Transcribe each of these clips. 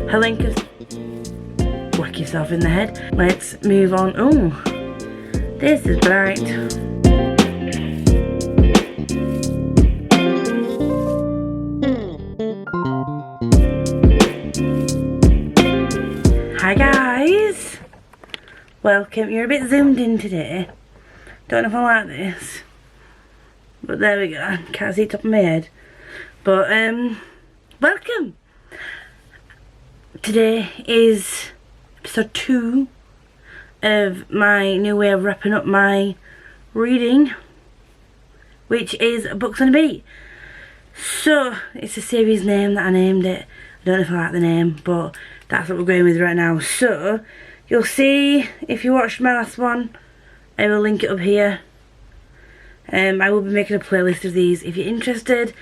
her link is... Whack yourself in the head. Let's move on. Oh, this is bright. Hi guys, welcome. You're a bit zoomed in today. Don't know if I like this, but there we go. Can't see the top of my head, but welcome. Today is episode 2 of my new way of wrapping up my reading, which is Books on a Beat. So it's a series name that I named it. I don't know if I like the name, but that's what we're going with right now. So you'll see, if you watched my last one, I will link it up here. I will be making a playlist of these if you're interested.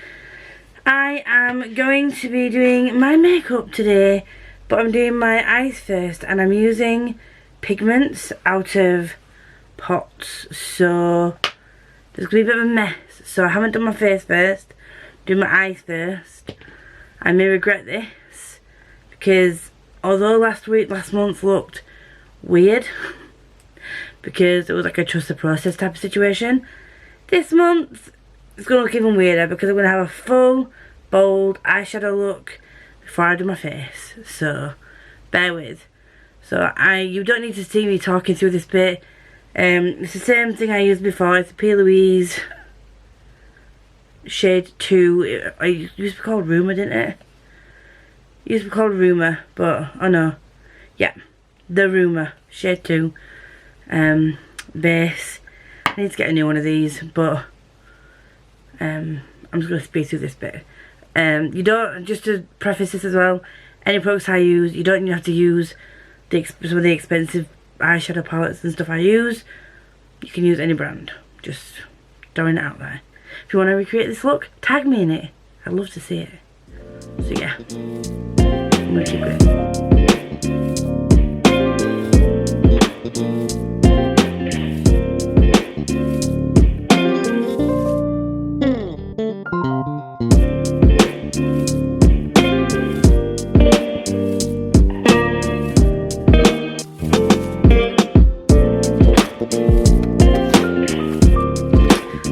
I am going to be doing my makeup today, but I'm doing my eyes first, and I'm using pigments out of pots, so there's going to be a bit of a mess. So I haven't done my face first, do my eyes first. I may regret this, because although last month looked weird, because it was like a trust the process type of situation, this month it's going to look even weirder, because I'm going to have a full, bold eyeshadow look before I do my face. So, bear with. So, you don't need to see me talking through this bit. It's the same thing I used before. It's the P. Louise Shade 2. It used to be called Rumour, didn't it? It used to be called Rumour, but, oh no. Yeah, the Rumour Shade 2 base. I need to get a new one of these, but I'm just going to speed through this bit. You don't, just to preface this as well, any products I use, you don't have to use some of the expensive eyeshadow palettes and stuff I use. You can use any brand. Just throwing it out there. If you want to recreate this look, tag me in it. I'd love to see it. So yeah, I'm going to keep going.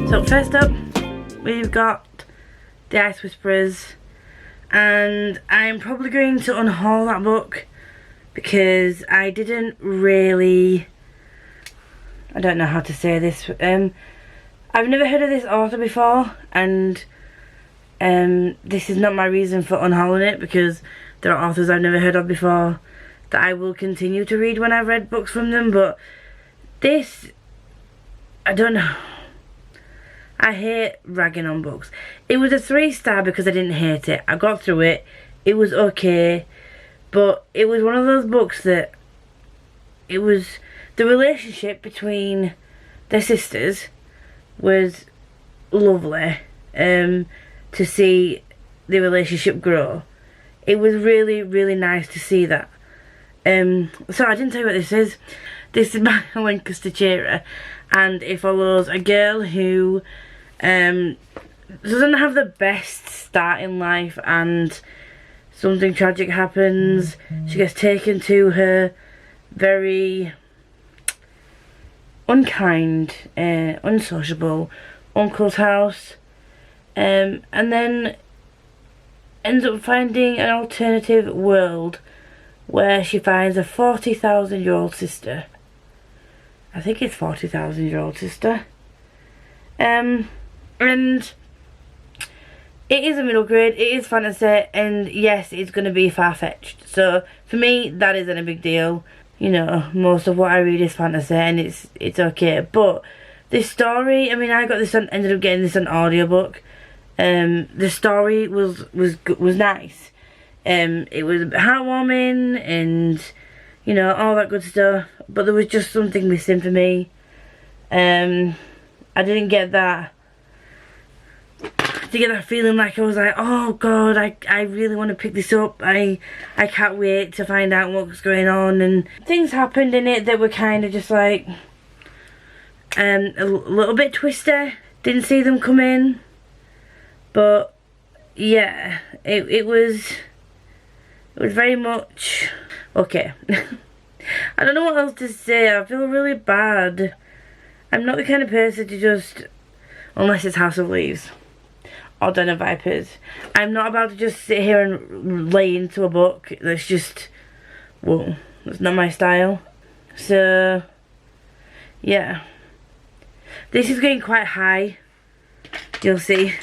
So first up, we've got The Ice Whisperers, and I'm probably going to unhaul that book because I didn't really, I don't know how to say this, I've never heard of this author before, and this is not my reason for unhauling it, because there are authors I've never heard of before that I will continue to read when I've read books from them, but this, I don't know. I hate ragging on books. It was a 3-star because I didn't hate it. I got through it. It was okay. But it was one of those books that, it was, the relationship between their sisters was lovely. To see the relationship grow. It was really, really nice to see that. So I didn't tell you what this is. This is by Lancaster Cheerer, and it follows a girl who doesn't have the best start in life, and something tragic happens. She gets taken to her very unkind, unsociable uncle's house, and then ends up finding an alternative world where she finds a 40,000-year-old sister. I think it's 40,000-year-old sister. And it is a middle grade, it is fantasy, and yes, it's going to be far-fetched. So for me, that isn't a big deal. You know, most of what I read is fantasy, and it's okay. But this story, I mean, I got this on, ended up getting this on audiobook. The story was nice. It was heartwarming and, you know, all that good stuff, but there was just something missing for me. I didn't get that feeling like I was like, oh god, I really want to pick this up. I can't wait to find out what's going on, and things happened in it that were kind of just like a little bit twisty. Didn't see them come in, but yeah, it was It was very much... Okay. I don't know what else to say. I feel really bad. I'm not the kind of person to just... Unless it's House of Leaves. Or Den of Vipers. I'm not about to just sit here and lay into a book that's just... Whoa. That's not my style. So... Yeah. This is going quite high. You'll see.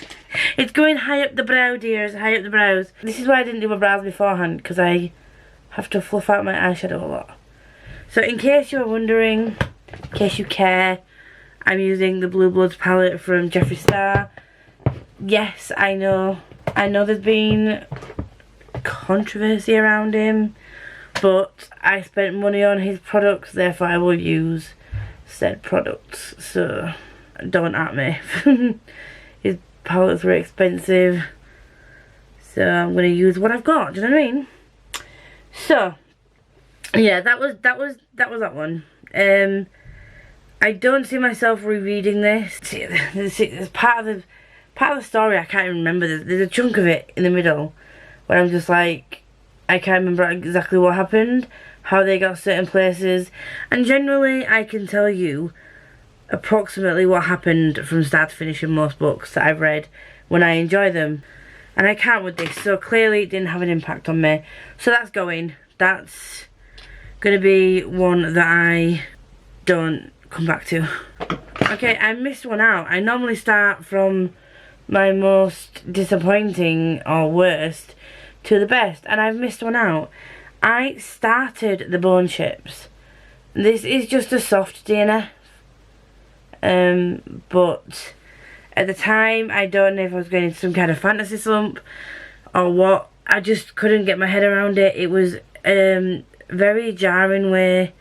It's going high up the brow, dears. High up the brows. This is why I didn't do my brows beforehand. Because I have to fluff out my eyeshadow a lot. So in case you were wondering, in case you care, I'm using the Blue Bloods palette from Jeffree Star. Yes, I know there's been controversy around him. But I spent money on his products, therefore I will use said products. So don't at me. His palettes were expensive. So I'm gonna use what I've got, do you know what I mean? So yeah, that was that one. I don't see myself rereading this. There's part of the story I can't even remember. There's a chunk of it in the middle where I'm just like, I can't remember exactly what happened, how they got certain places, and generally I can tell you approximately what happened from start to finish in most books that I've read when I enjoy them, and I can't with this. So clearly it didn't have an impact on me. So that's going. That's gonna be one that I don't come back to. Okay, I missed one out. I normally start from my most disappointing or worst to the best, and I've missed one out. I started The Bone Ships. This is just a soft DNF. But at the time, I don't know if I was going into some kind of fantasy slump or what. I just couldn't get my head around it. It was very jarring way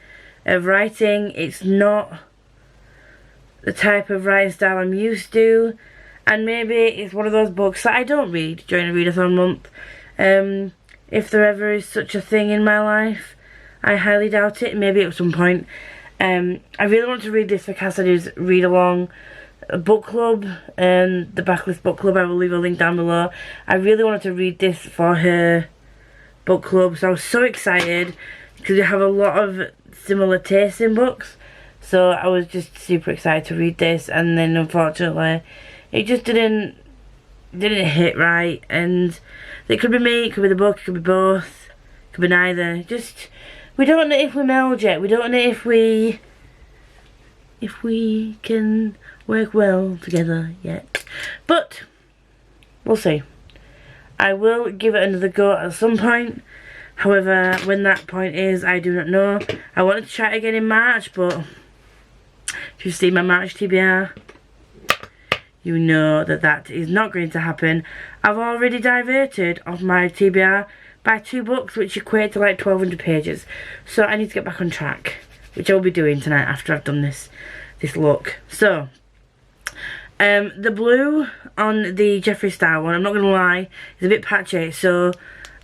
of writing. It's not the type of writing style I'm used to, and maybe it's one of those books that I don't read during a readathon month. If there ever is such a thing in my life, I highly doubt it. Maybe at some point. I really want to read this for Cassidy's read along book club, the Backlist book club. I will leave a link down below. I really wanted to read this for her book club, so I was so excited because we have a lot of similar tastes in books. So I was just super excited to read this, and then unfortunately it just didn't hit right. And it could be me, it could be the book, it could be both, it could be neither. Just, we don't know if we meld yet. We don't know if we can work well together yet. But we'll see. I will give it another go at some point. However, when that point is, I do not know. I wanted to try it again in March, but if you've seen my March TBR, you know that that is not going to happen. I've already diverted off my TBR by 2 books, which equate to like 1,200 pages. So I need to get back on track, which I'll be doing tonight after I've done this look. So, the blue on the Jeffree Star one, I'm not going to lie, is a bit patchy. So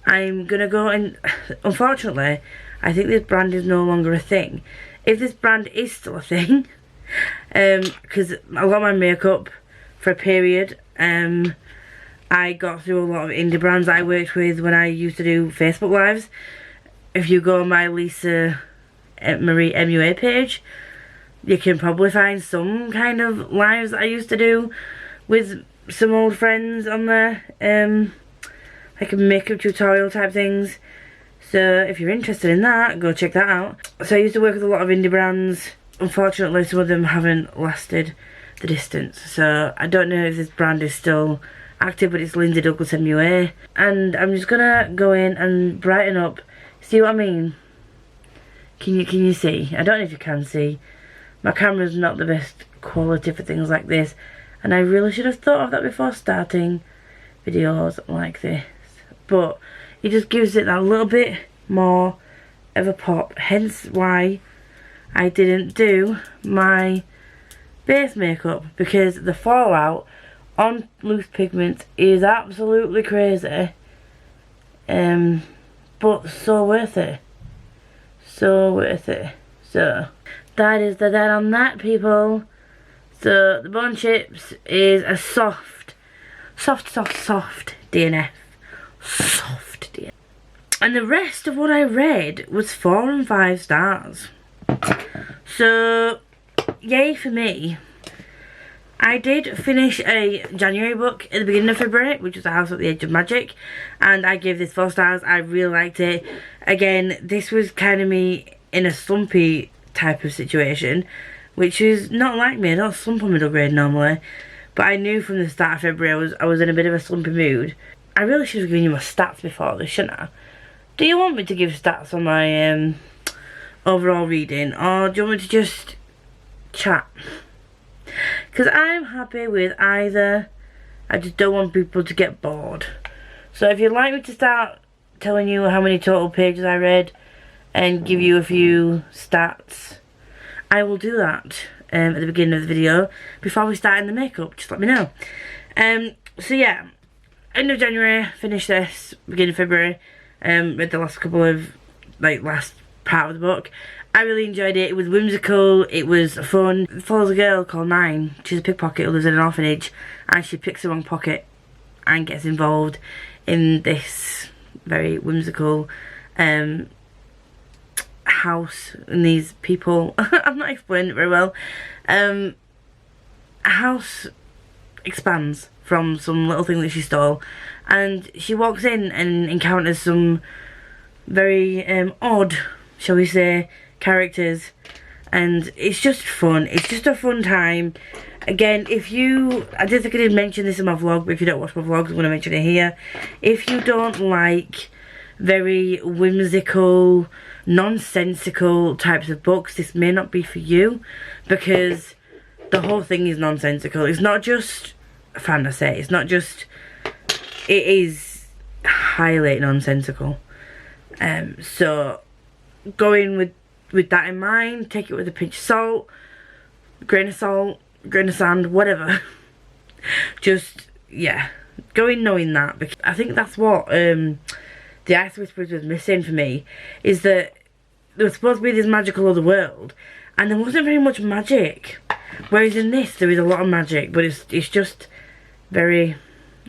I'm going to go and, unfortunately, I think this brand is no longer a thing. If this brand is still a thing, because a lot of my makeup for a period, I got through a lot of indie brands I worked with when I used to do Facebook Lives. If you go on my Lisa Marie MUA page, you can probably find some kind of lives that I used to do with some old friends on there, like a makeup tutorial type things. So if you're interested in that, go check that out. So I used to work with a lot of indie brands. Unfortunately, some of them haven't lasted the distance. So I don't know if this brand is still active, but it's Lindsay Douglas MUA. And I'm just gonna go in and brighten up. See what I mean? Can you see? I don't know if you can see. My camera's not the best quality for things like this, and I really should have thought of that before starting videos like this. But it just gives it that little bit more of a pop, hence why I didn't do my base makeup, because the fallout on loose pigment is absolutely crazy, but so worth it. So worth it. So that is the dead on that, people. So the Bone Chips is a soft DNF. Soft DNF. And the rest of what I read was 4 and 5 stars. So, yay for me. I did finish a January book at the beginning of February, which was A House at the Edge of Magic, and I gave this 4 stars. I really liked it. Again, this was kind of me in a slumpy type of situation, which is not like me. I don't slump on middle grade normally, but I knew from the start of February I was in a bit of a slumpy mood. I really should have given you my stats before this, shouldn't I? Do you want me to give stats on my overall reading, or do you want me to just chat? Because I'm happy with either. I just don't want people to get bored. So if you'd like me to start telling you how many total pages I read and give you a few stats, I will do that at the beginning of the video before we start in the makeup. Just let me know. So yeah, end of January, finished this, beginning of February. Read the last couple of, last part of the book. I really enjoyed it. It was whimsical, it was fun. It follows a girl called Nine. She's a pickpocket who lives in an orphanage, and she picks the wrong pocket and gets involved in this very whimsical house, and these people, I'm not explaining it very well. A house expands from some little thing that she stole, and she walks in and encounters some very odd, shall we say, characters, and it's just fun. It's just a fun time. Again, I did think I did mention this in my vlog, but if you don't watch my vlogs, I'm going to mention it here. If you don't like very whimsical, nonsensical types of books, this may not be for you, because the whole thing is nonsensical. It's not just fantasy, it's not just, it is highly nonsensical. So go in with that in mind, take it with a pinch of salt, grain of sand, whatever. Just, yeah, go in knowing that, because I think that's what the Ice Whisperers was missing for me, is that there was supposed to be this magical other world, and there wasn't very much magic. Whereas in this, there is a lot of magic, but it's just very,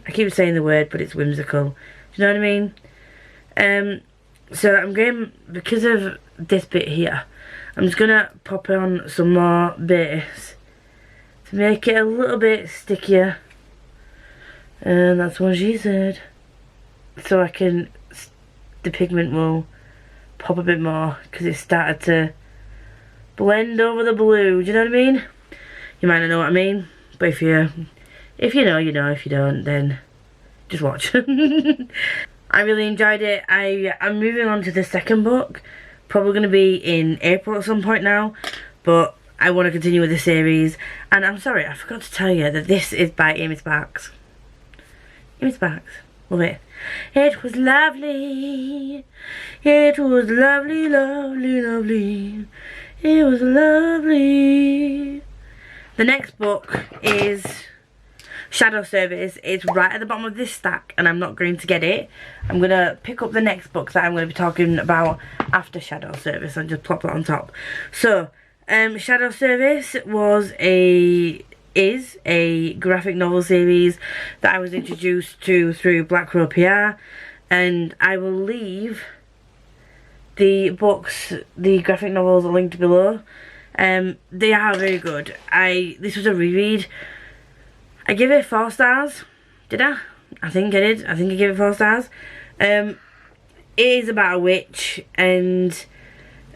I keep saying the word, but it's whimsical. Do you know what I mean? So I'm going, because of this bit here, I'm just going to pop on some more base to make it a little bit stickier. And that's what she said. So the pigment will pop a bit more, because it started to blend over the blue. Do you know what I mean? You might not know what I mean, but if you know, you know. If you don't, then just watch. I really enjoyed it. I'm moving on to the second book. Probably going to be in April at some point now, but I want to continue with the series. And I'm sorry, I forgot to tell you that this is by Amy Sparks. Amy Sparks, love it. It was lovely. It was lovely, lovely, lovely. It was lovely. The next book is Shadow Service. It's right at the bottom of this stack, and I'm not going to get it. I'm going to pick up the next book that I'm going to be talking about after Shadow Service and just plop that on top. So, Shadow Service is a graphic novel series that I was introduced to through Black Crow PR, and I will leave the books, the graphic novels, are linked below. They are very good. This was a reread. I give it 4 stars. Did I? I think I did. I think I gave it 4 stars. It is about a witch, and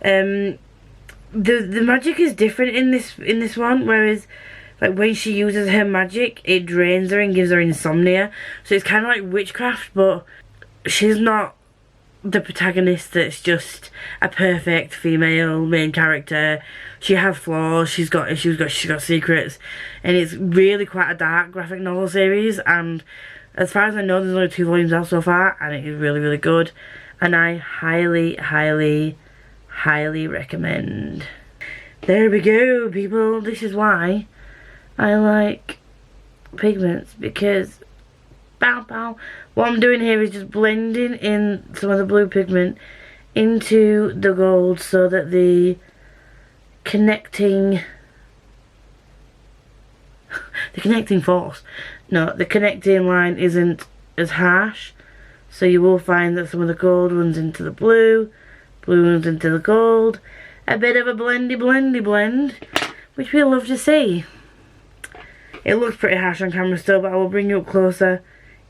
the magic is different in this one. Whereas, like, when she uses her magic, it drains her and gives her insomnia. So it's kind of like witchcraft, but she's not the protagonist that's just a perfect female main character. She has flaws, she's got secrets, and it's really quite a dark graphic novel series. And as far as I know, there's only 2 volumes out so far, and it is really, really good, and I highly, highly, highly recommend. There we go, people. This is why I like pigments, because what I'm doing here is just blending in some of the blue pigment into the gold, so that the connecting force, no, the connecting line isn't as harsh, So you will find that some of the gold runs into the blue, blue runs into the gold. A bit of a blendy blend, which we love to see. It looks pretty harsh on camera still, but I will bring you up closer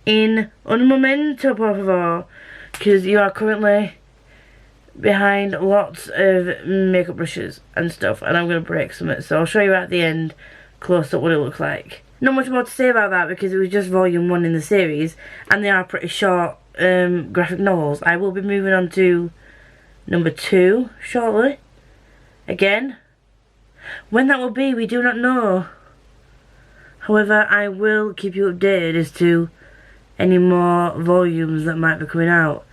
in un momento, por favor, because you are currently behind lots of makeup brushes and stuff, and I'm going to break some of it, so I'll show you at the end close up what it looks like. Not much more to say about that because it was just volume 1 in the series, and they are pretty short graphic novels. I will be moving on to number 2 shortly. Again, when that will be, we do not know. However, I will keep you updated as to any more volumes that might be coming out.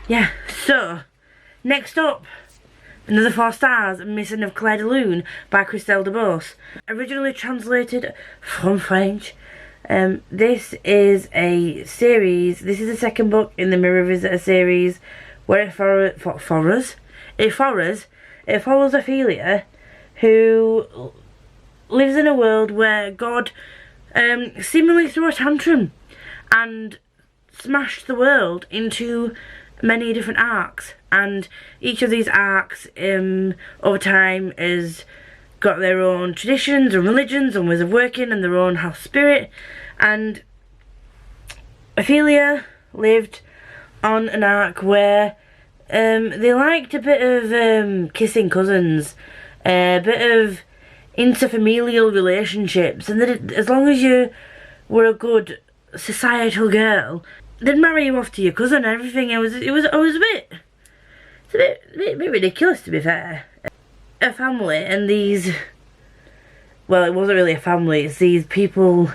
Yeah, so, next up, another 4 stars, Missing of Claire de Lune by Christelle de Bose. Originally translated from French. This is a series, this is the second book in the Mirror Visitor series, where it follows Ophelia, who lives in a world where God seemingly threw a tantrum and smashed the world into many different arcs, and each of these arcs over time has got their own traditions and religions and ways of working and their own house spirit. And Ophelia lived on an arc where they liked a bit of kissing cousins, a bit of interfamilial relationships, and that as long as you were a good societal girl, they'd marry you off to your cousin and everything. It was a bit ridiculous, to be fair. A family, and these, well, it wasn't really a family, it's these people,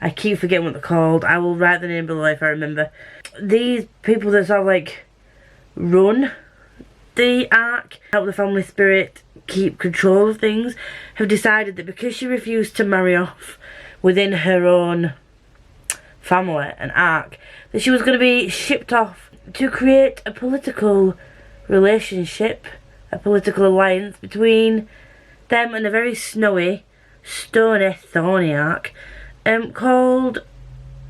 I keep forgetting what they're called. I will write the name below if I remember. These people that sort of like run the arc, help the family spirit keep control of things, have decided that because she refused to marry off within her own family and arc, that she was going to be shipped off to create a political relationship, a political alliance between them and a very snowy, stony, thorny arc called,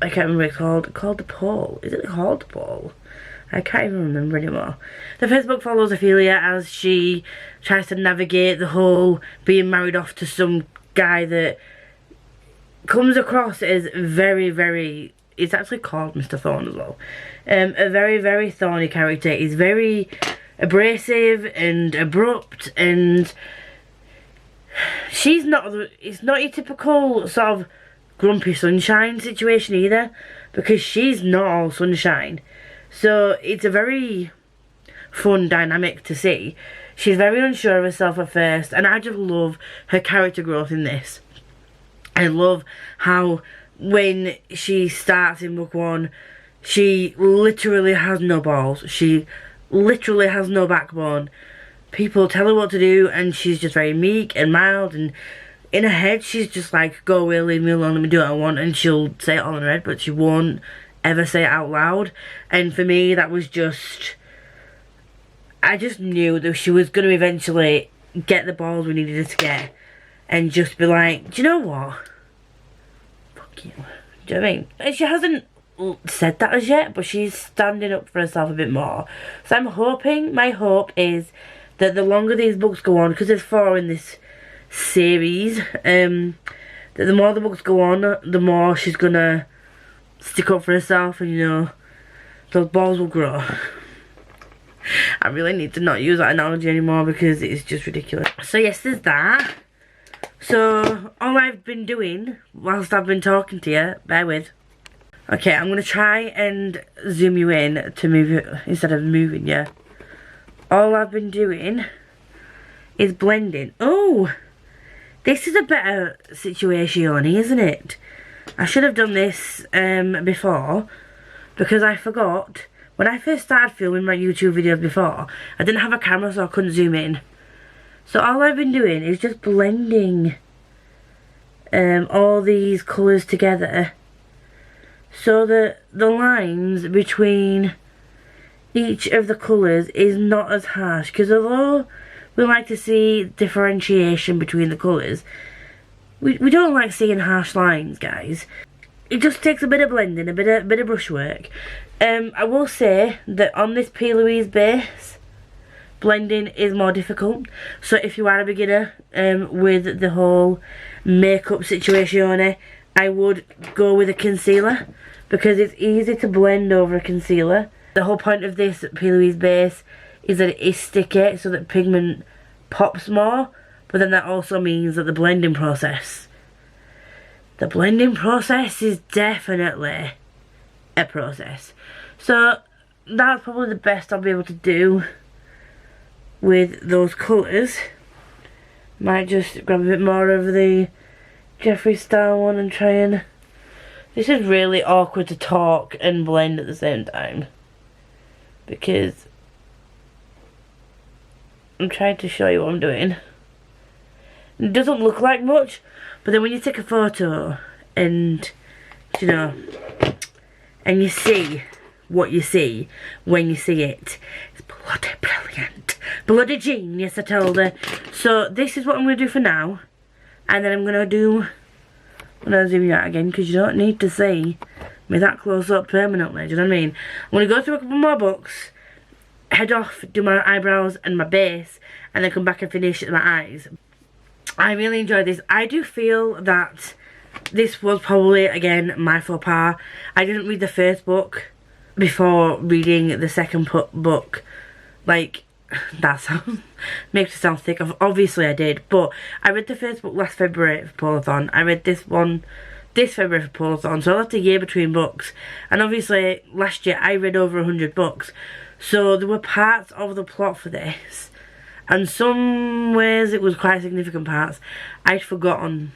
I can't remember what it's called the Pole. Is it called the Pole? I can't even remember anymore. The first book follows Ophelia as she tries to navigate the whole being married off to some guy that comes across as very, it's actually called Mr. Thorne as well. A very thorny character. He's very abrasive and abrupt, and she's not, it's not your typical sort of grumpy sunshine situation either, because she's not all sunshine. So it's a very fun dynamic to see. She's very unsure of herself at first, and I just love her character growth in this. I love how when she starts in book 1, she literally has no balls. She literally has no backbone. People tell her what to do and she's just very meek and mild, and in her head she's just like, go away, leave me alone, let me do what I want, and she'll say it all in her head, but she won't ever say it out loud. And for me, that was just, I just knew that she was going to eventually get the balls we needed her to get and just be like, do you know what? Fuck you. Do you know what I mean? And she hasn't said that as yet, but she's standing up for herself a bit more. So I'm hoping, my hope is that the longer these books go on, because there's 4 in this series, that the more the books go on, the more she's gonna stick up for herself, and you know, those balls will grow. I really need to not use that analogy anymore because it's just ridiculous. So yes, there's that. So all I've been doing whilst I've been talking to you, bear with. Okay, I'm gonna try and zoom you in to move it instead of moving you. All I've been doing is blending. Oh, this is a better situation, isn't it? I should have done this before, because I forgot. When I first started filming my YouTube videos before, I didn't have a camera, so I couldn't zoom in. So all I've been doing is just blending all these colours together, so that the lines between each of the colours is not as harsh. Because although we like to see differentiation between the colours, we don't like seeing harsh lines, guys. it just takes a bit of blending, a bit of brushwork. I will say that on this P. Louise base, blending is more difficult. So if you are a beginner with the whole makeup situation, I would go with a concealer, because it's easy to blend over a concealer. The whole point of this P. Louise base is that it is sticky, so that pigment pops more, but then that also means that the blending process is definitely a process. So that's probably the best I'll be able to do with those colours. Might just grab a bit more of the Jeffree Star one and try and... This is really awkward to talk and blend at the same time, because I'm trying to show you what I'm doing. It doesn't look like much, but then when you take a photo and, you know, and you see what you see when you see it, it's bloody brilliant. Bloody genius, I told her. So this is what I'm going to do for now, and then I'm going to do... I'm going to zoom you out again, because you don't need to see me that close up permanently, do you know what I mean? I'm going to go through a couple more books, head off, do my eyebrows and my base, and then come back and finish my eyes. I really enjoyed this. I do feel that this was probably, again, my faux pas. I didn't read the first book before reading the second book. Like, that sounds, makes it sound thick. Obviously I did, but I read the first book last February for Polathon. I read this one this February for Polathon, so I left a year between books. And obviously last year I read over 100 books, so there were parts of the plot for this, and some ways it was quite significant parts I'd forgotten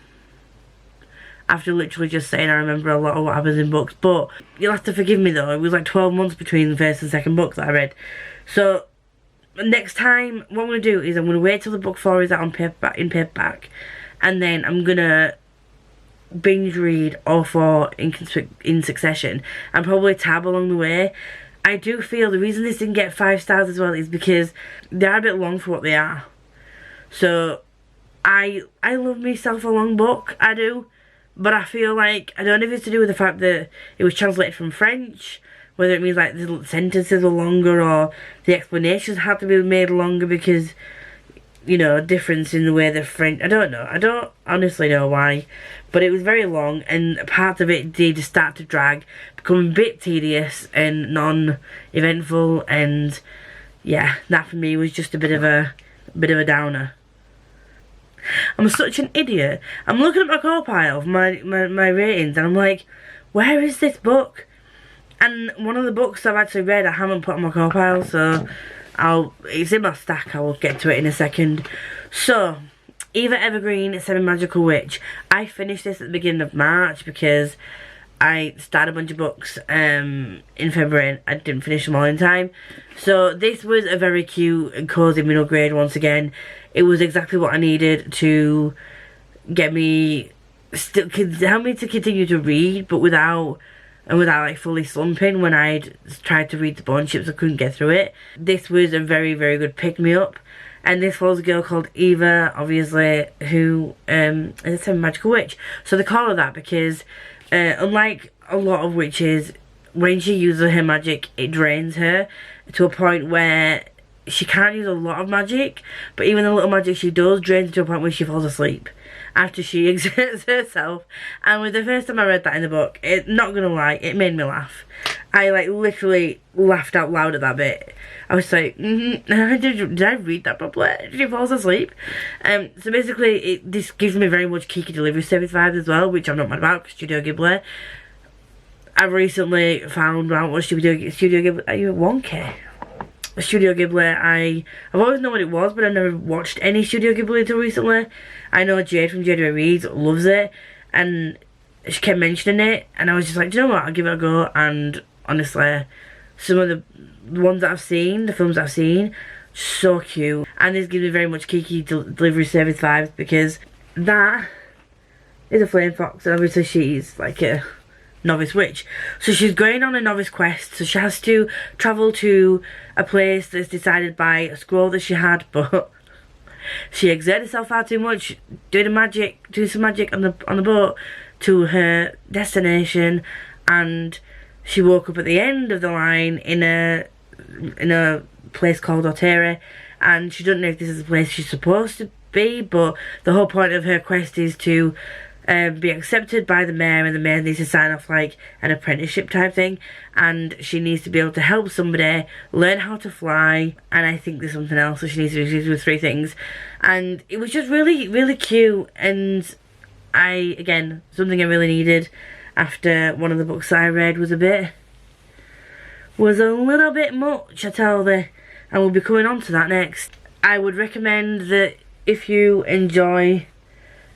after literally just saying I remember a lot of what happens in books. But you'll have to forgive me though, it was like 12 months between the first and second book that I read. So next time, what I'm going to do is I'm going to wait till the book 4 is out on paperback, and then I'm going to binge read all 4 in succession, and probably tab along the way. I do feel the reason this didn't get 5 stars as well is because they are a bit long for what they are. So I love myself a long book, I do, but I feel like, I don't know if it's to do with the fact that it was translated from French, whether it means like the sentences were longer or the explanations had to be made longer because, you know, difference in the way the French... I don't know. I don't honestly know why. But it was very long, and parts of it did start to drag, become a bit tedious and non-eventful, and yeah, that for me was just a bit of a downer. I'm such an idiot. I'm looking at my co-pile of my ratings, and I'm like, where is this book? And one of the books I've actually read I haven't put on my co-pile, so it's in my stack. I will get to it in a second. So, Eva Evergreen, Semi-Magical Witch. I finished this at the beginning of March because I started a bunch of books in February and I didn't finish them all in time. So this was a very cute and cozy middle grade once again. It was exactly what I needed to get me, help me to continue to read, but without like fully slumping when I'd tried to read the bone chips. I couldn't get through it. This was a very, very good pick-me-up. And this follows a girl called Eva, obviously, who is a Semi-Magical Witch. So they call her that because, unlike a lot of witches, when she uses her magic, it drains her to a point where she can't use a lot of magic, but even the little magic she does drains her to a point where she falls asleep after she exerts herself. And with the first time I read that in the book, not gonna lie, it made me laugh. I like literally laughed out loud at that bit. I was like, did I read that properly? She falls asleep. So basically, this gives me very much Kiki Delivery Service vibes as well, which I'm not mad about, because Studio Ghibli. I've recently found out what Studio Ghibli, are you wonky? Studio Ghibli, I've always known what it was, but I've never watched any Studio Ghibli until recently. I know Jade from Jade Reads loves it, and she kept mentioning it, and I was just like, do you know what, I'll give it a go. And honestly, some of the ones that I've seen, the films that I've seen, so cute. And this gives me very much Kiki Delivery Service vibes, because that is a flame fox, and obviously she's like a novice witch. So she's going on a novice quest, so she has to travel to a place that's decided by a scroll that she had, but she exerted herself far too much doing some magic on the boat to her destination, and she woke up at the end of the line in a place called Otera, and she doesn't know if this is the place she's supposed to be, but the whole point of her quest is to be accepted by the mayor, and the mayor needs to sign off like an apprenticeship type thing, and she needs to be able to help somebody learn how to fly, and I think there's something else, so she needs to do 3 things. And it was just really, really cute, and again, something I really needed after one of the books I read was a little bit much, I tell thee, and we'll be coming on to that next. I would recommend that if you enjoy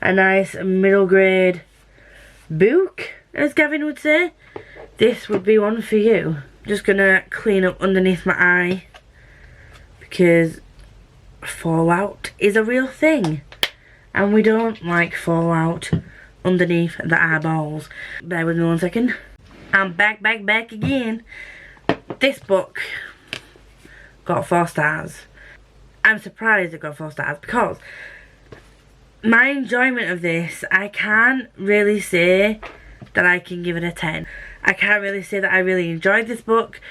a nice middle grade book, as Gavin would say, this would be one for you. Just gonna clean up underneath my eye because fallout is a real thing, and we don't like fallout underneath the eyeballs. Bear with me 1 second. I'm back again. This book got 4 stars. I'm surprised it got 4 stars because my enjoyment of this, I can't really say that I can give it a 10. I can't really say that I really enjoyed this book.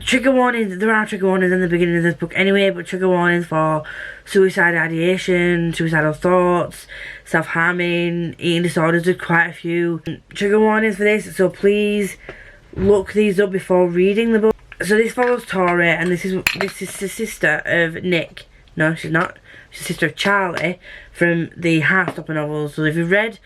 Trigger warnings, there are trigger warnings in the beginning of this book anyway, but trigger warnings for suicide ideation, suicidal thoughts, self-harming, eating disorders, there's quite a few trigger warnings for this, so please look these up before reading the book. So this follows Tori, and this is the sister of Nick. No, she's not. She's the sister of Charlie from the Heartstopper novels. So if you've read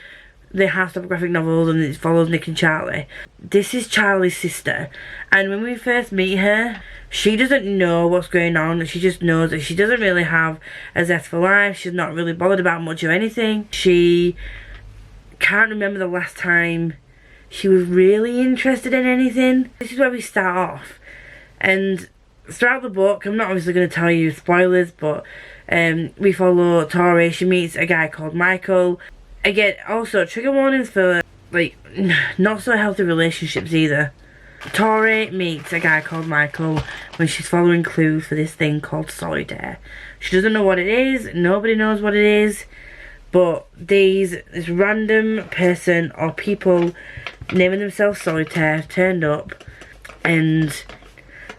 the Heartstopper graphic novels and it follows Nick and Charlie, this is Charlie's sister. And when we first meet her, she doesn't know what's going on. She just knows that she doesn't really have a zest for life. She's not really bothered about much of anything. She can't remember the last time she was really interested in anything. This is where we start off. And throughout the book, I'm not obviously going to tell you spoilers, but we follow Tori. She meets a guy called Michael. Again, also trigger warnings for like not so healthy relationships either. Tori meets a guy called Michael when she's following clues for this thing called solitaire. She doesn't know what it is. Nobody knows what it is. But this random person or people naming themselves solitaire turned up, and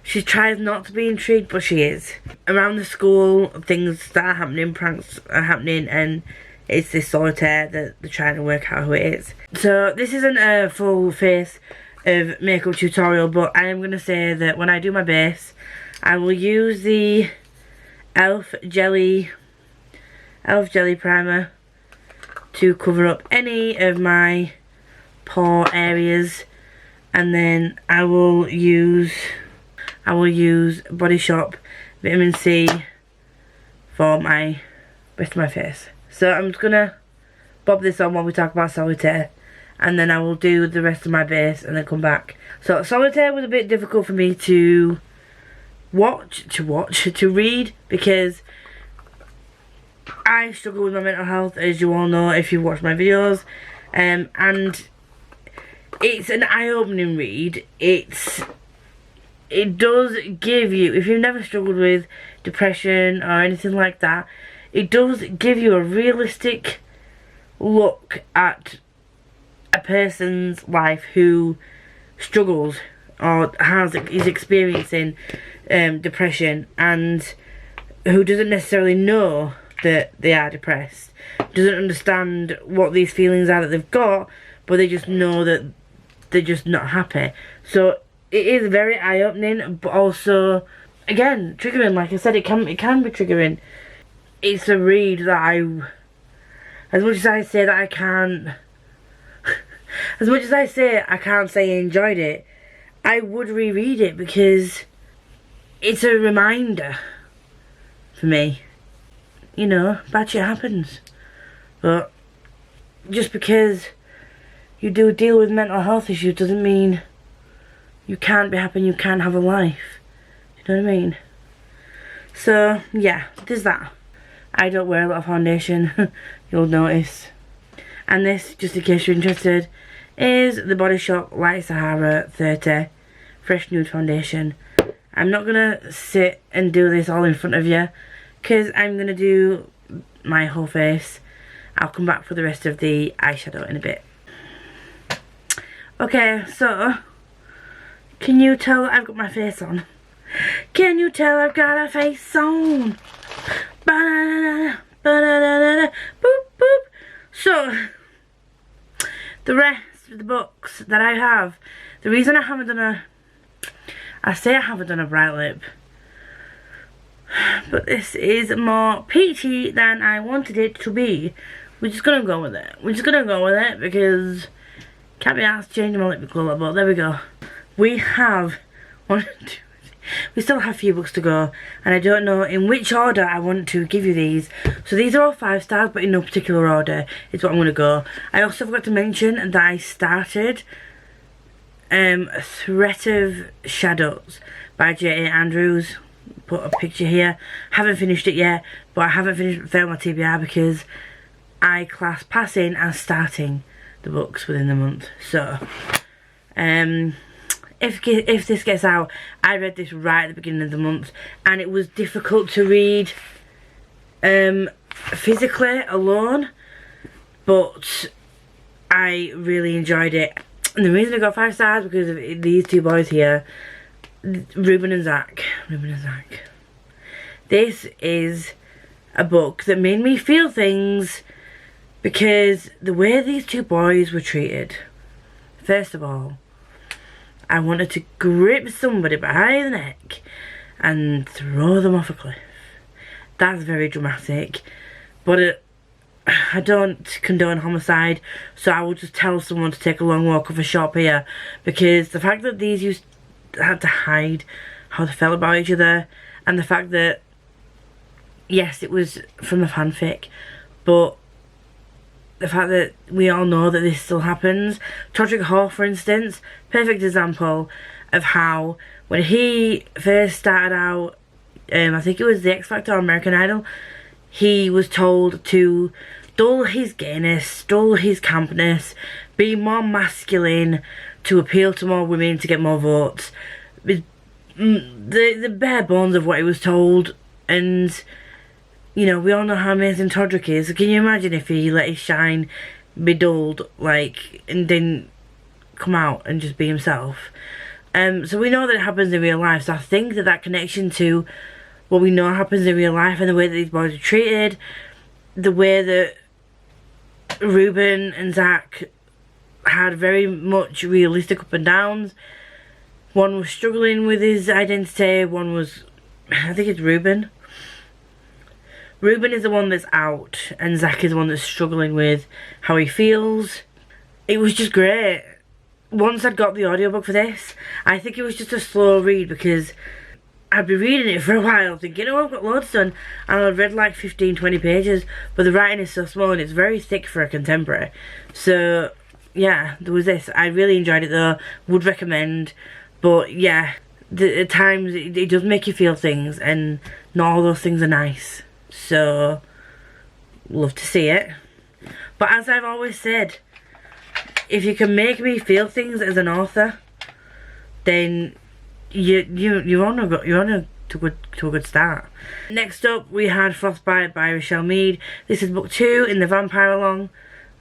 she tries not to be intrigued, but she is. Around the school, things start happening, pranks are happening, and it's this solitaire that they're trying to work out who it is. So this isn't a full face of makeup tutorial, but I am going to say that when I do my base, I will use the Elf Jelly Primer to cover up any of my pore areas, and then I will use Body Shop Vitamin C for my rest of my face. So I'm just gonna bob this on while we talk about solitaire, and then I will do the rest of my base and then come back. So solitaire was a bit difficult for me to read because I struggle with my mental health, as you all know if you've watched my videos, and it's an eye-opening read. It does give you, if you've never struggled with depression or anything like that, it does give you a realistic look at a person's life who struggles or is experiencing depression, and who doesn't necessarily know that they are depressed, doesn't understand what these feelings are that they've got, but they just know that they're just not happy. So it is very eye-opening, but also, again, triggering. Like I said, it can be triggering. It's a read that as much as I say that I can't say I enjoyed it, I would reread it because it's a reminder for me. You know, bad shit happens. But just because you do deal with mental health issues doesn't mean you can't be happy and you can't have a life. You know what I mean? So, yeah, there's that. I don't wear a lot of foundation, you'll notice. And this, just in case you're interested, is the Body Shop Light Sahara 30 Fresh Nude Foundation. I'm not gonna sit and do this all in front of you, because I'm gonna do my whole face. I'll come back for the rest of the eyeshadow in a bit. Okay, so can you tell I've got my face on? Can you tell I've got a face on? Ba-da-da-da, ba-da-da-da-da, boop boop. So the rest of the books that I have, the reason I haven't done a, I say I haven't done a bright lip, but this is more peachy than I wanted it to be. We're just gonna go with it. We're just gonna go with it because can't be asked changing my lip colour, but there we go. We have we still have a few books to go, and I don't know in which order I want to give you these. So these are all 5 stars, but in no particular order is what I'm gonna go. I also forgot to mention that I started Threat of Shadows by J.A. Andrews. Put a picture here. Haven't finished it yet, but I haven't failed my TBR because I class passing as starting the books within the month. So if this gets out, I read this right at the beginning of the month, and it was difficult to read physically alone, but I really enjoyed it. And the reason I got 5 stars because of these 2 boys here, Ruben and Zach. This is a book that made me feel things because the way these 2 boys were treated. First of all, I wanted to grip somebody behind the neck and throw them off a cliff. That's very dramatic, but I don't condone homicide, so I would just tell someone to take a long walk off a shop here, because the fact that these had to hide how they felt about each other, and the fact that, yes, it was from a fanfic, but the fact that we all know that this still happens. Todrick Hall, for instance, perfect example of how when he first started out, I think it was the X Factor or American Idol, he was told to dull his gayness, dull his campness, be more masculine to appeal to more women to get more votes. The bare bones of what he was told, and you know, we all know how amazing Todrick is. So can you imagine if he let his shine be dulled, like, and didn't come out and just be himself? So we know that it happens in real life, so I think that that connection to what we know happens in real life and the way that these boys are treated, the way that Ruben and Zach had very much realistic up and downs. One was struggling with his identity, one was, I think it's Ruben. Ruben is the one that's out, and Zach is the one that's struggling with how he feels. It was just great. Once I'd got the audiobook for this, I think it was just a slow read because I'd be reading it for a while thinking, oh, I've got loads done, and I'd read like 15-20 pages, but the writing is so small and it's very thick for a contemporary. So yeah, there was this. I really enjoyed it though, would recommend, but yeah, at times it does make you feel things, and not all those things are nice. So love to see it, but as I've always said, if you can make me feel things as an author, then you're on a good start. Next up, we had Frostbite by Rochelle Mead. This is book 2 in the Vampire Along,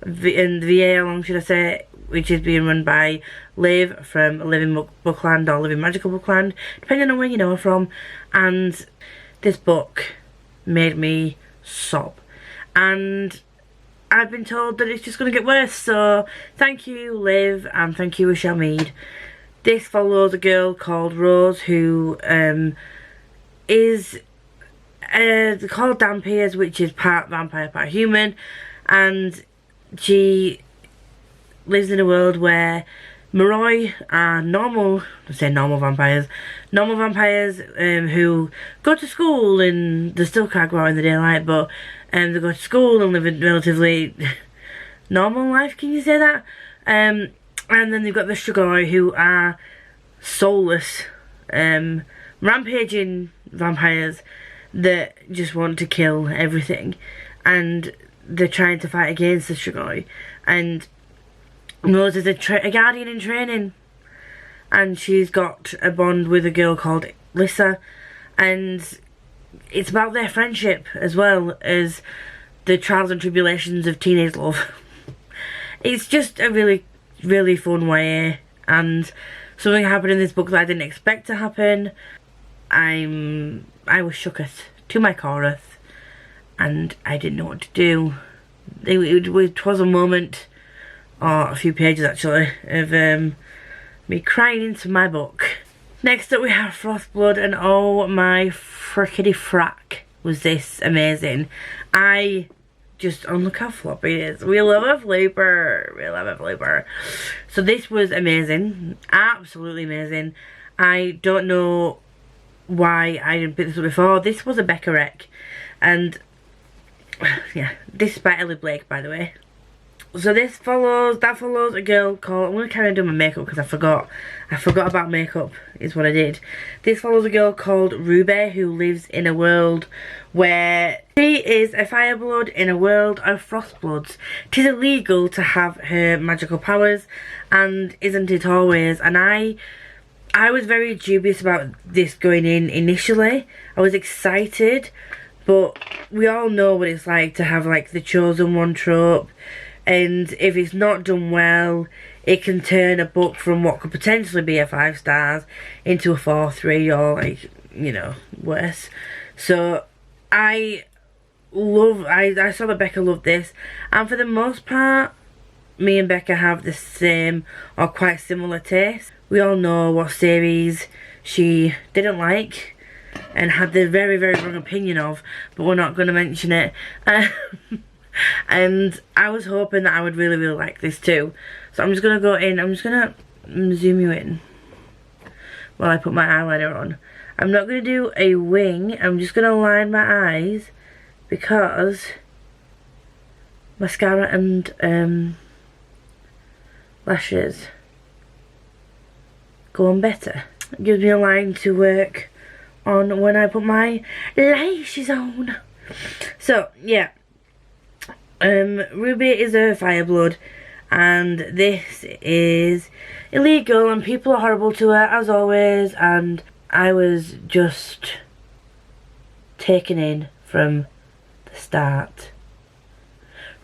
in the VA Along, should I say, which is being run by Liv from Living Bookland or Living Magical Bookland, depending on where you know her from. And this book made me sob, and I've been told that it's just going to get worse, so thank you Liv and thank you Rochelle Mead. This follows a girl called Rose who is called Dampiers, which is part vampire, part human, and she lives in a world where Moroi are normal vampires who go to school, and they still can't go out in the daylight, but they go to school and live a relatively normal life, can you say that? And then they've got the Strigoi, who are soulless, rampaging vampires that just want to kill everything, and they're trying to fight against the Strigoi. And Rose is a guardian in training, and she's got a bond with a girl called Lisa, and it's about their friendship as well as the trials and tribulations of teenage love. It's just a really really fun way, and something happened in this book that I didn't expect to happen. I was shooketh to my chorus, and I didn't know what to do. It was a moment, or a few pages actually, of me crying into my book. Next up we have Frostblood, and oh my frickety frack was this amazing. Look how floppy it is. We love a flooper. We love a flooper. So this was amazing. Absolutely amazing. I don't know why I didn't pick this up before. This was a Becca Rec. And yeah, this is by Ellie Blake, by the way. So that follows a girl called, I'm going to carry on doing my makeup because I forgot about makeup is what I did. This follows a girl called Ruby who lives in a world where she is a fireblood in a world of frostbloods. It is illegal to have her magical powers, and isn't it always? And I was very dubious about this going in initially. I was excited, but we all know what it's like to have like the chosen one trope. And if it's not done well, it can turn a book from what could potentially be a 5 stars into a 4.3 or like, you know, worse. So I saw that Becca loved this, and for the most part, me and Becca have the same or quite similar taste. We all know what series she didn't like and had the very, very wrong opinion of, but we're not going to mention it. And I was hoping that I would really, really like this too. So I'm just going to go in, I'm just going to zoom you in while I put my eyeliner on. I'm not going to do a wing, I'm just going to line my eyes because mascara and lashes go on better. It gives me a line to work on when I put my lashes on. So, yeah. Ruby is a fireblood, and this is illegal, and people are horrible to her as always, and I was just taken in from the start.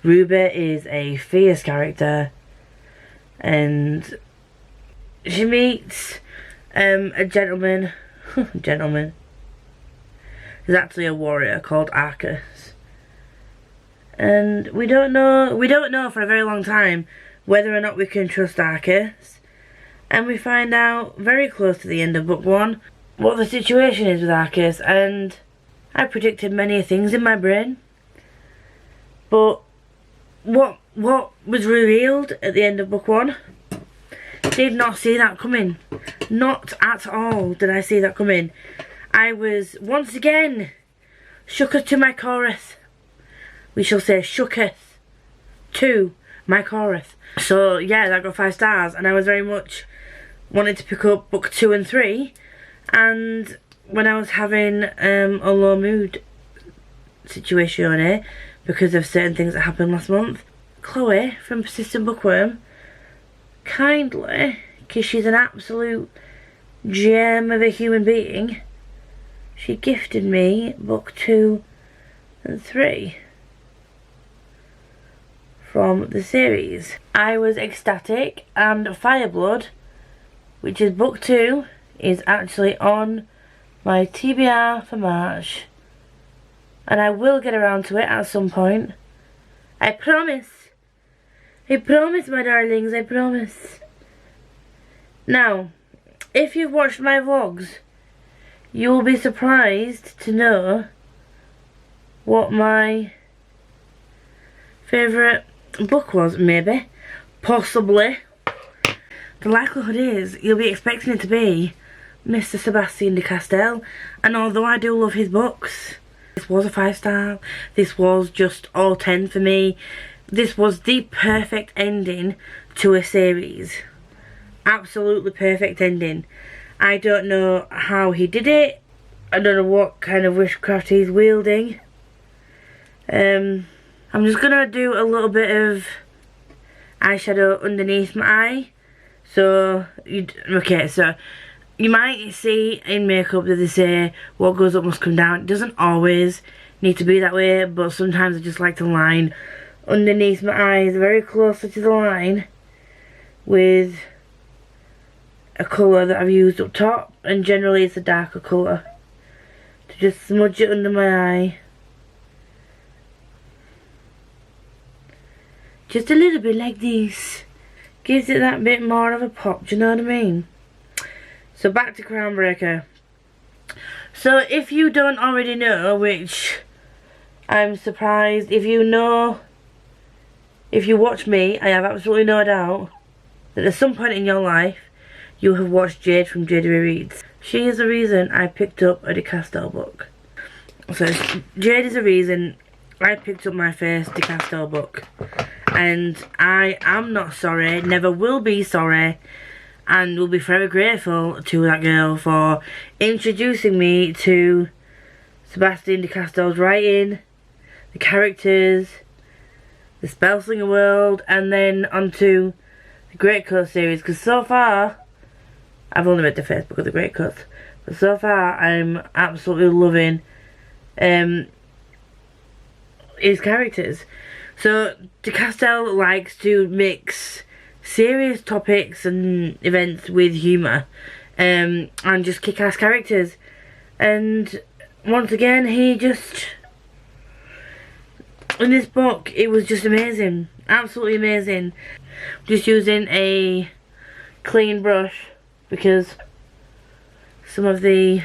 Ruby is a fierce character, and she meets a gentleman. Gentleman. There's actually a warrior called Arcus. And we don't know for a very long time whether or not we can trust Arcus. And we find out very close to the end of book 1 what the situation is with Arcus. And I predicted many things in my brain. But what was revealed at the end of book 1, did not see that coming. Not at all did I see that coming. I was once again shooketh to my chorus. We shall say shooketh to my chorus. So yeah, that got 5 stars, and I was very much wanting to pick up book 2 and 3. And when I was having a low mood situation because of certain things that happened last month, Chloe from Persistent Bookworm kindly, because she's an absolute gem of a human being, she gifted me book 2 and 3 from the series. I was ecstatic, and Fireblood, which is book 2, is actually on my TBR for March, and I will get around to it at some point. I promise. I promise, my darlings, I promise. Now, if you've watched my vlogs, you will be surprised to know what my favourite book was. Maybe, possibly. The likelihood is you'll be expecting it to be Mr. Sebastian de Castell, and although I do love his books, this was a 5 star. This was just all 10 for me. This was the perfect ending to a series. Absolutely perfect ending. I don't know how he did it. I don't know what kind of witchcraft he's wielding. I'm just gonna do a little bit of eyeshadow underneath my eye. So you might see in makeup that they say what goes up must come down. It doesn't always need to be that way, but sometimes I just like to line underneath my eyes very closely to the line with a colour that I've used up top, and generally it's a darker colour, to just smudge it under my eye. Just a little bit like this. Gives it that bit more of a pop, do you know what I mean? So back to Crownbreaker. So if you don't already know, which I'm surprised, if you know, if you watch me, I have absolutely no doubt that at some point in your life you have watched Jade from Jade Reads. She is the reason I picked up a DeCastell book. So Jade is the reason I picked up my first DeCastell book. And I am not sorry, never will be sorry, and will be forever grateful to that girl for introducing me to Sebastian DeCastell's writing, the characters, the Spellslinger world, and then onto the Great Coat series. Because so far, I've only read the first book of the Great Coat, but so far I'm absolutely loving his characters. So DeCastell likes to mix serious topics and events with humour, and just kick-ass characters. And once again, he just, in this book, it was just amazing, absolutely amazing. Just using a clean brush because some of the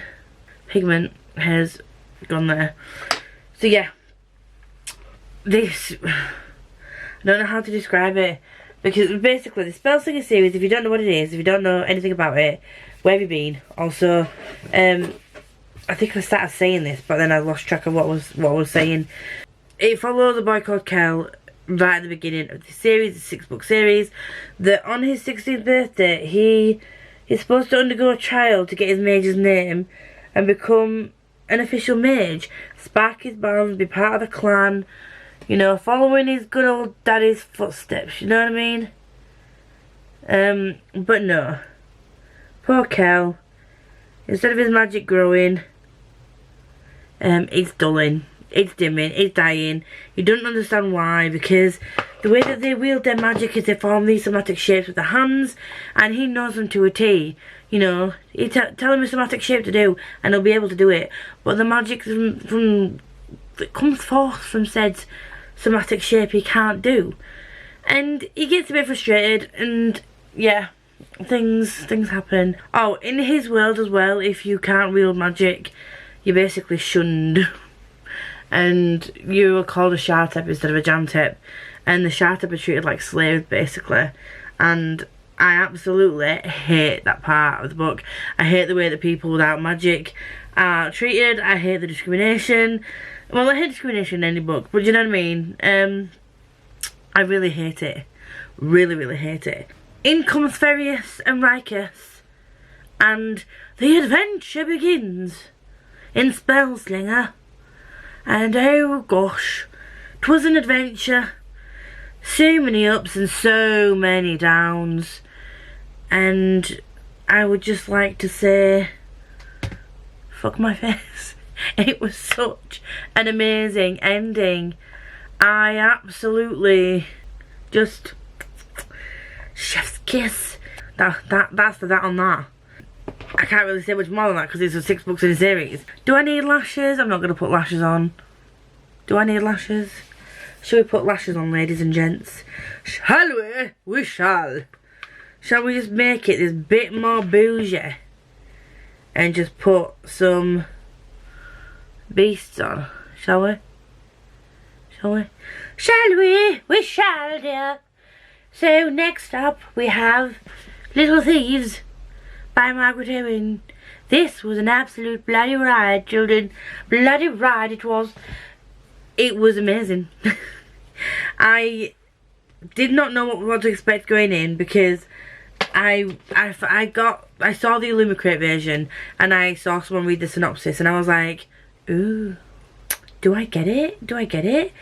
pigment has gone there. So yeah, this, I don't know how to describe it, because basically the Spellslinger series, if you don't know what it is, if you don't know anything about it, where have you been? Also, I think I started saying this, but then I lost track of what I was saying. It follows a boy called Kel right at the beginning of the series, the 6-book series, that on his 16th birthday he is supposed to undergo a trial to get his mage's name and become an official mage, spark his bonds, be part of the clan, you know, following his good old daddy's footsteps, you know what I mean? But no. Poor Kel. Instead of his magic growing, it's dulling, it's dimming, it's dying. You don't understand why, because the way that they wield their magic is they form these somatic shapes with their hands, and he knows them to a T. You know, you tell him a somatic shape to do, and he'll be able to do it. But the magic that comes forth from said somatic shape he can't do, and he gets a bit frustrated, and yeah, things happen. Oh, in his world as well, if you can't wield magic, you're basically shunned, and you are called a Shartep instead of a Jantep, and the Shartep are treated like slaves basically, and I absolutely hate that part of the book. I hate the way that people without magic are treated. I hate the discrimination. Well, I hate discrimination in any book, but you know what I mean? I really hate it. Really, really hate it. In comes Ferius and Ricus, and the adventure begins in Spellslinger. And oh gosh, 'twas an adventure. So many ups and so many downs. And I would just like to say, fuck my face. It was such an amazing ending. I absolutely just, chef's kiss. That's the that on that. I can't really say much more than that because it's 6 books in a series. Do I need lashes? I'm not going to put lashes on. Do I need lashes? Shall we put lashes on, ladies and gents? Shall we? We shall. Shall we just make it this bit more bougie and just put some beasts on? Shall we? Shall we? Shall we? We shall, dear. So next up we have Little Thieves by Margaret Owen. This was an absolute bloody ride, children. Bloody ride it was. It was amazing. I did not know what to expect going in because I saw the Illumicrate version and I saw someone read the synopsis and I was like, ooh, do I get it? Do I get it?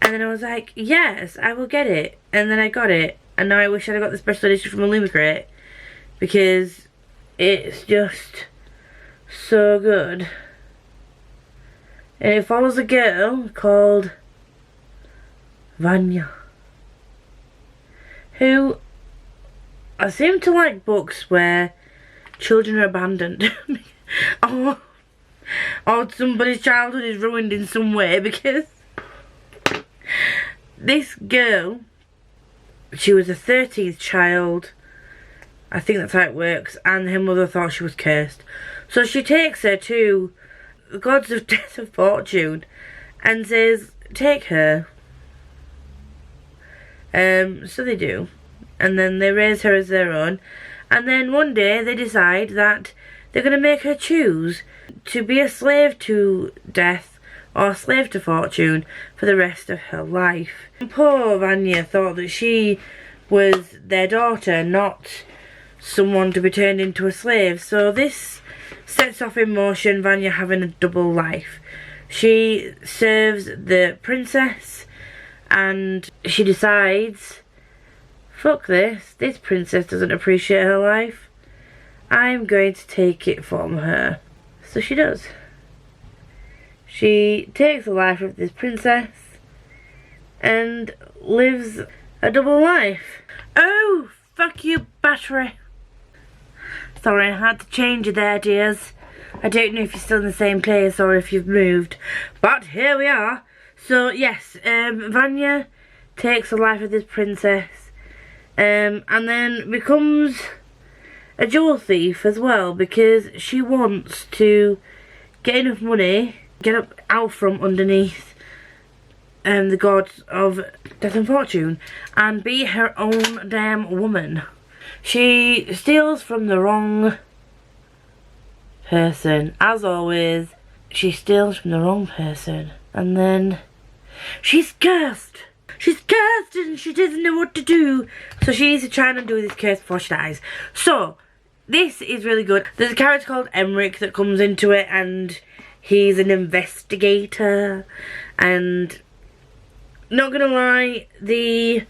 And then I was like, yes, I will get it. And then I got it. And now I wish I'd got the special edition from Illumicrate because it's just so good. And it follows a girl called Vanya, who I seem to like books where children are abandoned. or somebody's childhood is ruined in some way, because this girl, she was the 13th child, I think that's how it works, and her mother thought she was cursed. So she takes her to the gods of death and fortune and says, take her. So they do, and then they raise her as their own, and then one day they decide that they're going to make her choose to be a slave to death or a slave to fortune for the rest of her life. And poor Vanya thought that she was their daughter, not someone to be turned into a slave. So this sets off in motion Vanya having a double life. She serves the princess, and she decides, fuck this princess doesn't appreciate her life, I'm going to take it from her. So she does. She takes the life of this princess and lives a double life. Oh, fuck you, battery. Sorry, I had to change you there, dears. I don't know if you're still in the same place or if you've moved, but here we are. So yes, Vanya takes the life of this princess, and then becomes a jewel thief as well, because she wants to get enough money, get up out from underneath the gods of death and fortune, and be her own damn woman. She steals from the wrong person. As always, she steals from the wrong person, and then she's cursed. She's cursed and she doesn't know what to do. So she needs to try and undo this curse before she dies. So this is really good. There's a character called Emmerich that comes into it, and he's an investigator. And not gonna lie, the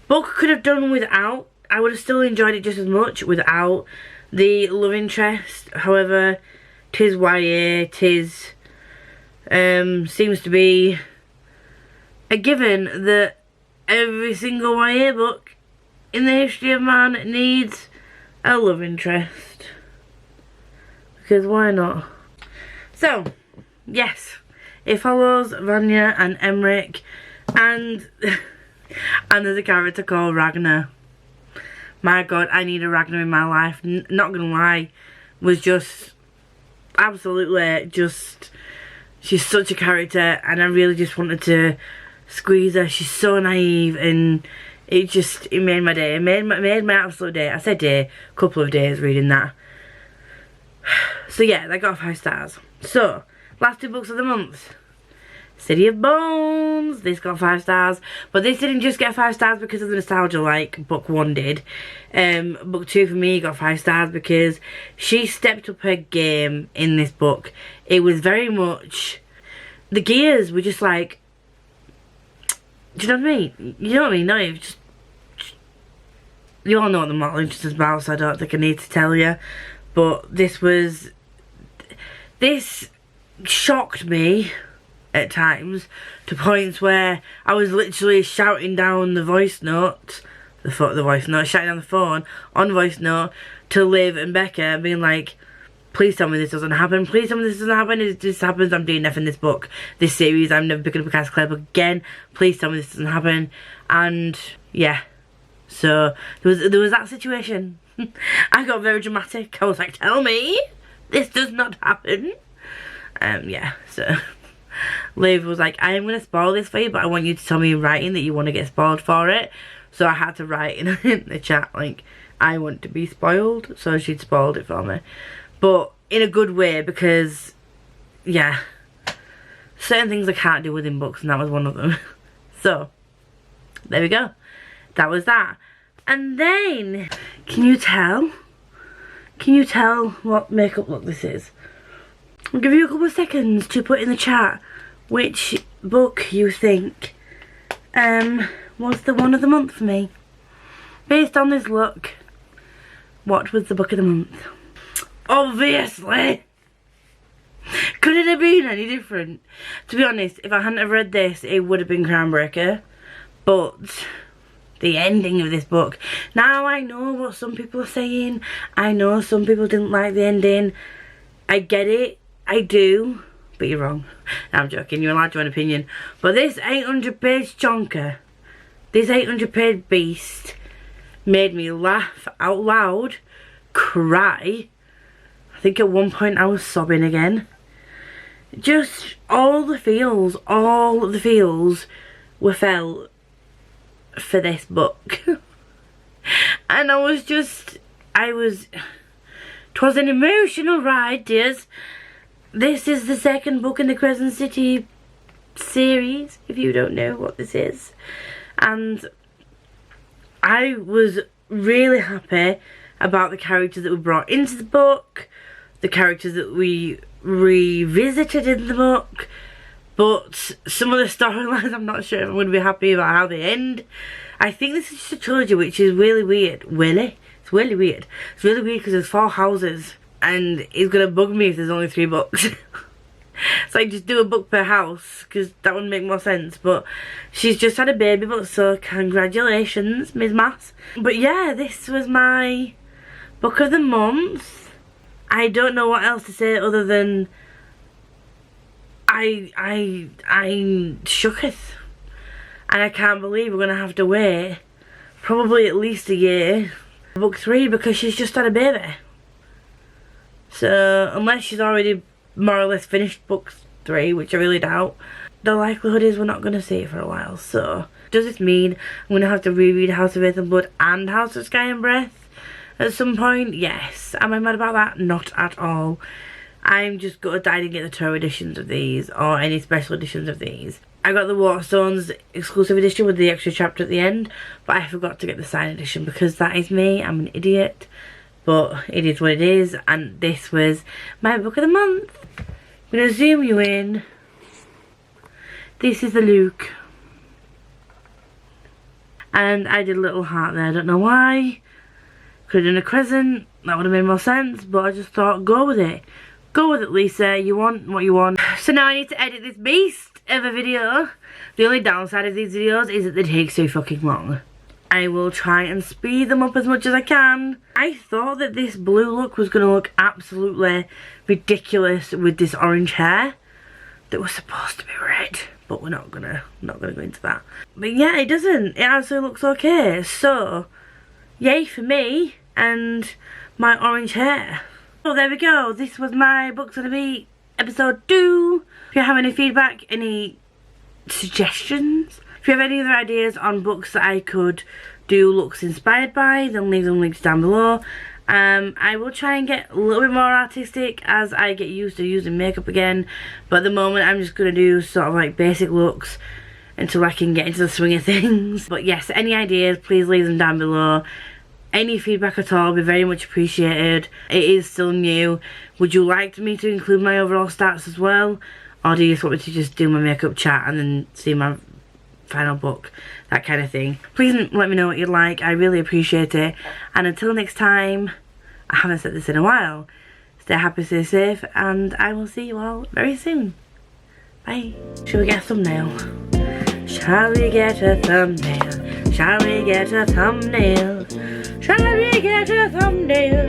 book could have done without. I would have still enjoyed it just as much without the love interest. However, 'tis YA, 'tis seems to be a given that every single YA book in the history of man needs a love interest. Because why not? So, yes, it follows Vanya and Emmerich, and there's a character called Ragnar. My god, I need a Ragnar in my life. Not gonna lie, was just absolutely just, she's such a character, and I really just wanted to squeeze her. She's so naive, and it made my day. It made my absolute day. I said day, a couple of days reading that. So yeah, that got 5 stars. So, last 2 books of the month. City of Bones, this got 5 stars, but this didn't just get 5 stars because of the nostalgia like book 1 did. Book 2 for me got 5 stars because she stepped up her game in this book. It was very much, the gears were just like, do you know what I mean? You know what I mean? No, it was just, you all know what the model interest is about, so I don't think I need to tell you. But this shocked me at times, to points where I was literally shouting down the voice note, shouting down the phone on voice note to Liv and Becca, being like, please tell me this doesn't happen, please tell me this doesn't happen. If this happens, I'm doing nothing in this book, this series, I'm never picking up a Cast Club again, please tell me this doesn't happen. And yeah, so there was that situation. I got very dramatic. I was like, tell me this does not happen. Yeah, so Liv was like, I am going to spoil this for you, but I want you to tell me in writing that you want to get spoiled for it. So I had to write in the chat, like, I want to be spoiled. So she'd spoiled it for me. But in a good way, because, yeah, certain things I can't do within books, and that was one of them. So, there we go. That was that. And then, can you tell what makeup look this is? I'll give you a couple of seconds to put in the chat which book you think was the one of the month for me. Based on this look, what was the book of the month? Obviously! Could it have been any different? To be honest, if I hadn't have read this, it would have been Crownbreaker. But the ending of this book. Now I know what some people are saying. I know some people didn't like the ending. I get it. I do. But you're wrong. No, I'm joking. You're allowed to have an opinion. But this 800-page chonker, this 800-page beast, made me laugh out loud, cry. I think at one point I was sobbing again. Just all the feels were felt for this book. And it was an emotional ride, dears. This is the second book in the Crescent City series, if you don't know what this is. And I was really happy about the characters that were brought into the book, the characters that we revisited in the book, but some of the storylines I'm not sure if I'm going to be happy about how they end. I think this is just a trilogy, which is really weird. It's really weird. It's really weird because there's 4 houses, and it's going to bug me if there's only 3 books. So I just do a book per house, because that would make more sense. But she's just had a baby, but so congratulations, Ms. Mass. But yeah, this was my book of the month. I don't know what else to say other than I'm shooketh. And I can't believe we're going to have to wait probably at least a year for book 3, because she's just had a baby. So unless she's already more or less finished book 3, which I really doubt, the likelihood is we're not going to see it for a while. So does this mean I'm going to have to reread House of Earth and Blood and House of Sky and Breath at some point? Yes. Am I mad about that? Not at all. I'm just gutted I didn't get the tour editions of these or any special editions of these. I got the Waterstones exclusive edition with the extra chapter at the end, but I forgot to get the signed edition because that is me. I'm an idiot. But it is what it is, and this was my book of the month. I'm going to zoom you in. This is the Luke. And I did a little heart there, I don't know why. Could have done a crescent, that would have made more sense, but I just thought, go with it. Go with it, Lisa, you want what you want. So now I need to edit this beast of a video. The only downside of these videos is that they take so fucking long. I will try and speed them up as much as I can. I thought that this blue look was going to look absolutely ridiculous with this orange hair that was supposed to be red, but we're not gonna go into that. But yeah, it doesn't. It actually looks okay. So yay for me and my orange hair. So there we go. This was my Books on a Beat episode 2. If you have any feedback, any suggestions, if you have any other ideas on books that I could do looks inspired by, then leave them links down below. I will try and get a little bit more artistic as I get used to using makeup again, but at the moment I'm just going to do sort of like basic looks until I can get into the swing of things. But yes, any ideas, please leave them down below. Any feedback at all will be very much appreciated. It is still new. Would you like me to include my overall stats as well, or do you just want me to just do my makeup chat and then see my final book, that kind of thing? Please let me know what you'd like. I really appreciate it. And until next time, I haven't said this in a while, stay happy, stay safe, and I will see you all very soon. Bye. Shall we get a thumbnail? Shall we get a thumbnail? Shall we get a thumbnail? Shall we get a thumbnail?